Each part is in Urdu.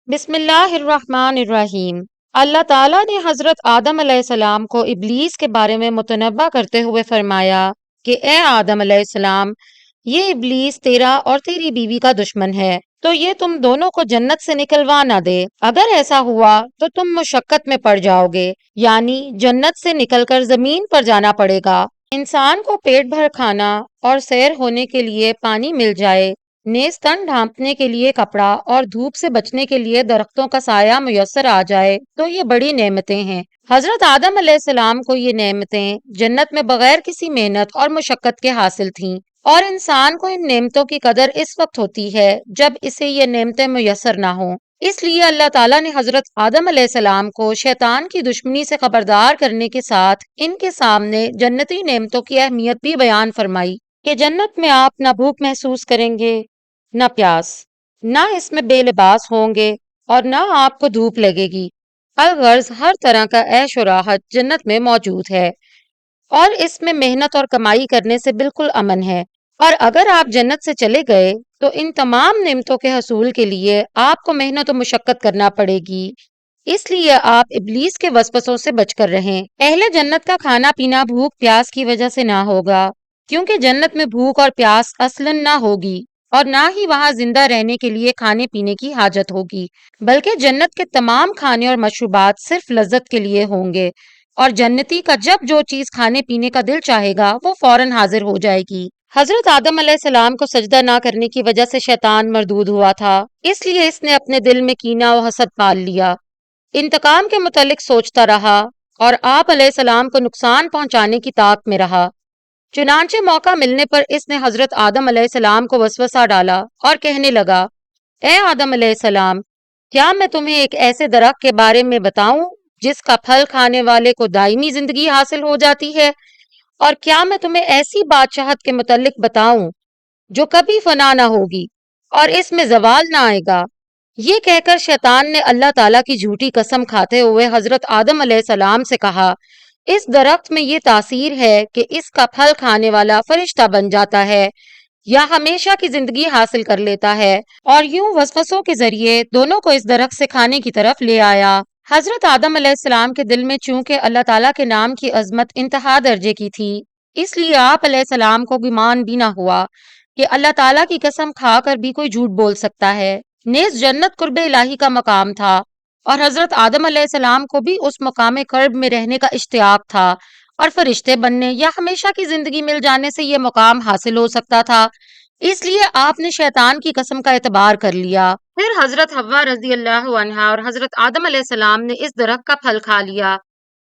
بسم اللہ الرحمن الرحیم۔ اللہ تعالیٰ نے حضرت آدم علیہ السلام کو ابلیس کے بارے میں متنبہ کرتے ہوئے فرمایا کہ اے آدم علیہ السلام، یہ ابلیس تیرا اور تیری بیوی کا دشمن ہے، تو یہ تم دونوں کو جنت سے نکلوا نہ دے۔ اگر ایسا ہوا تو تم مشقت میں پڑ جاؤ گے، یعنی جنت سے نکل کر زمین پر جانا پڑے گا۔ انسان کو پیٹ بھر کھانا اور سیر ہونے کے لیے پانی مل جائے، نیز تن ڈھانپنے کے لیے کپڑا اور دھوپ سے بچنے کے لیے درختوں کا سایہ میسر آ جائے تو یہ بڑی نعمتیں ہیں۔ حضرت آدم علیہ السلام کو یہ نعمتیں جنت میں بغیر کسی محنت اور مشقت کے حاصل تھیں، اور انسان کو ان نعمتوں کی قدر اس وقت ہوتی ہے جب اسے یہ نعمتیں میسر نہ ہوں۔ اس لیے اللہ تعالیٰ نے حضرت آدم علیہ السلام کو شیطان کی دشمنی سے خبردار کرنے کے ساتھ ان کے سامنے جنتی نعمتوں کی اہمیت بھی بیان فرمائی کہ جنت میں آپ نہ بھوک محسوس کریں گے، نہ پیاس، نہ اس میں بے لباس ہوں گے، اور نہ آپ کو دھوپ لگے گی۔ الغرض ہر طرح کا عیش و راحت جنت میں موجود ہے، اور اس میں محنت اور کمائی کرنے سے بالکل امن ہے۔ اور اگر آپ جنت سے چلے گئے تو ان تمام نعمتوں کے حصول کے لیے آپ کو محنت و مشقت کرنا پڑے گی، اس لیے آپ ابلیس کے وسوسوں سے بچ کر رہیں۔ اہل جنت کا کھانا پینا بھوک پیاس کی وجہ سے نہ ہوگا، کیونکہ جنت میں بھوک اور پیاس اصلاً نہ ہوگی، اور نہ ہی وہاں زندہ رہنے کے لیے کھانے پینے کی حاجت ہوگی، بلکہ جنت کے تمام کھانے اور مشروبات صرف لذت کے لیے ہوں گے، اور جنتی کا جب جو چیز کھانے پینے کا دل چاہے گا وہ فوراً حاضر ہو جائے گی۔ حضرت آدم علیہ السلام کو سجدہ نہ کرنے کی وجہ سے شیطان مردود ہوا تھا، اس لیے اس نے اپنے دل میں کینہ و حسد پال لیا، انتقام کے متعلق سوچتا رہا، اور آپ علیہ السلام کو نقصان پہنچانے کی طاق میں رہا۔ چنانچہ موقع ملنے پر اس نے حضرت آدم علیہ السلام کو وسوسہ ڈالا اور کہنے لگا، اے آدم علیہ السلام، کیا میں تمہیں ایک ایسے درخت کے بارے میں بتاؤں جس کا پھل کھانے والے کو دائمی زندگی حاصل ہو جاتی ہے؟ اور کیا میں تمہیں ایسی بادشاہت کے متعلق بتاؤں جو کبھی فنا نہ ہوگی اور اس میں زوال نہ آئے گا؟ یہ کہہ کر شیطان نے اللہ تعالیٰ کی جھوٹی قسم کھاتے ہوئے حضرت آدم علیہ السلام سے کہا، اس درخت میں یہ تاثیر ہے کہ اس کا پھل کھانے والا فرشتہ بن جاتا ہے یا ہمیشہ کی زندگی حاصل کر لیتا ہے، اور یوں وسوسوں کے ذریعے دونوں کو اس درخت سے کھانے کی طرف لے آیا۔ حضرت آدم علیہ السلام کے دل میں چونکہ اللہ تعالیٰ کے نام کی عظمت انتہا درجے کی تھی، اس لیے آپ علیہ السلام کو گمان بھی نہ ہوا کہ اللہ تعالیٰ کی قسم کھا کر بھی کوئی جھوٹ بول سکتا ہے۔ نیز جنت قرب الہی کا مقام تھا، اور حضرت آدم علیہ السلام کو بھی اس مقام قرب میں رہنے کا اشتیاق تھا، اور فرشتے بننے یا ہمیشہ کی زندگی مل جانے سے یہ مقام حاصل ہو سکتا تھا، اس لیے آپ نے شیطان کی قسم کا اعتبار کر لیا۔ پھر حضرت حوا رضی اللہ عنہا اور حضرت آدم علیہ السلام نے اس درخت کا پھل کھا لیا۔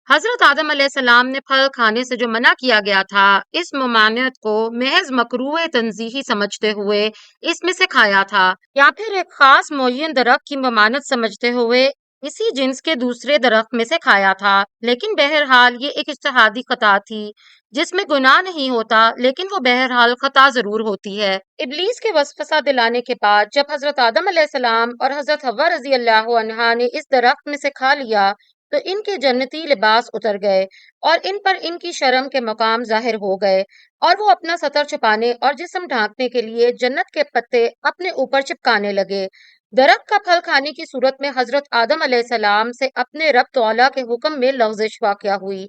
حضرت آدم علیہ السلام نے پھل کھانے سے جو منع کیا گیا تھا، اس ممانعت کو محض مکروہ تنزیہی سمجھتے ہوئے اس میں سے کھایا تھا، یا پھر ایک خاص معین درخت کی ممانعت سمجھتے ہوئے اسی جنس کے دوسرے درخت میں سے کھایا تھا۔ لیکن بہرحال یہ ایک اجتہادی خطا تھی جس میں گناہ نہیں ہوتا، لیکن وہ بہرحال خطا ضرور ہوتی ہے۔ ابلیس کے وسوسہ دلانے کے بعد جب حضرت آدم علیہ السلام اور حضرت حوا رضی اللہ عنہا نے اس درخت میں سے کھا لیا تو ان کے جنتی لباس اتر گئے، اور ان پر ان کی شرم کے مقام ظاہر ہو گئے، اور وہ اپنا سطر چھپانے اور جسم ڈھانکنے کے لیے جنت کے پتے اپنے اوپر چپکانے لگے۔ درخت کا پھل کھانے کی صورت میں حضرت آدم علیہ السلام سے اپنے رب تعالیٰ کے حکم میں لغزش واقع ہوئی،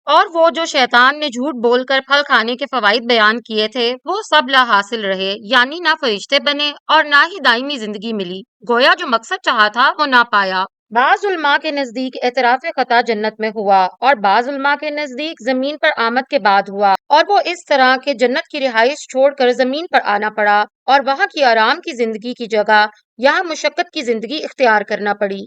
اور وہ جو شیطان نے جھوٹ بول کر پھل کھانے کے فوائد بیان کیے تھے وہ سب لا حاصل رہے، یعنی نہ فرشتے بنے اور نہ ہی دائمی زندگی ملی، گویا جو مقصد چاہا تھا وہ نہ پایا۔ بعض علماء کے نزدیک اعتراف خطا جنت میں ہوا، اور بعض علماء کے نزدیک زمین پر آمد کے بعد ہوا، اور وہ اس طرح کہ جنت کی رہائش چھوڑ کر زمین پر آنا پڑا، اور وہاں کی آرام کی زندگی کی جگہ یہاں مشقت کی زندگی اختیار کرنا پڑی۔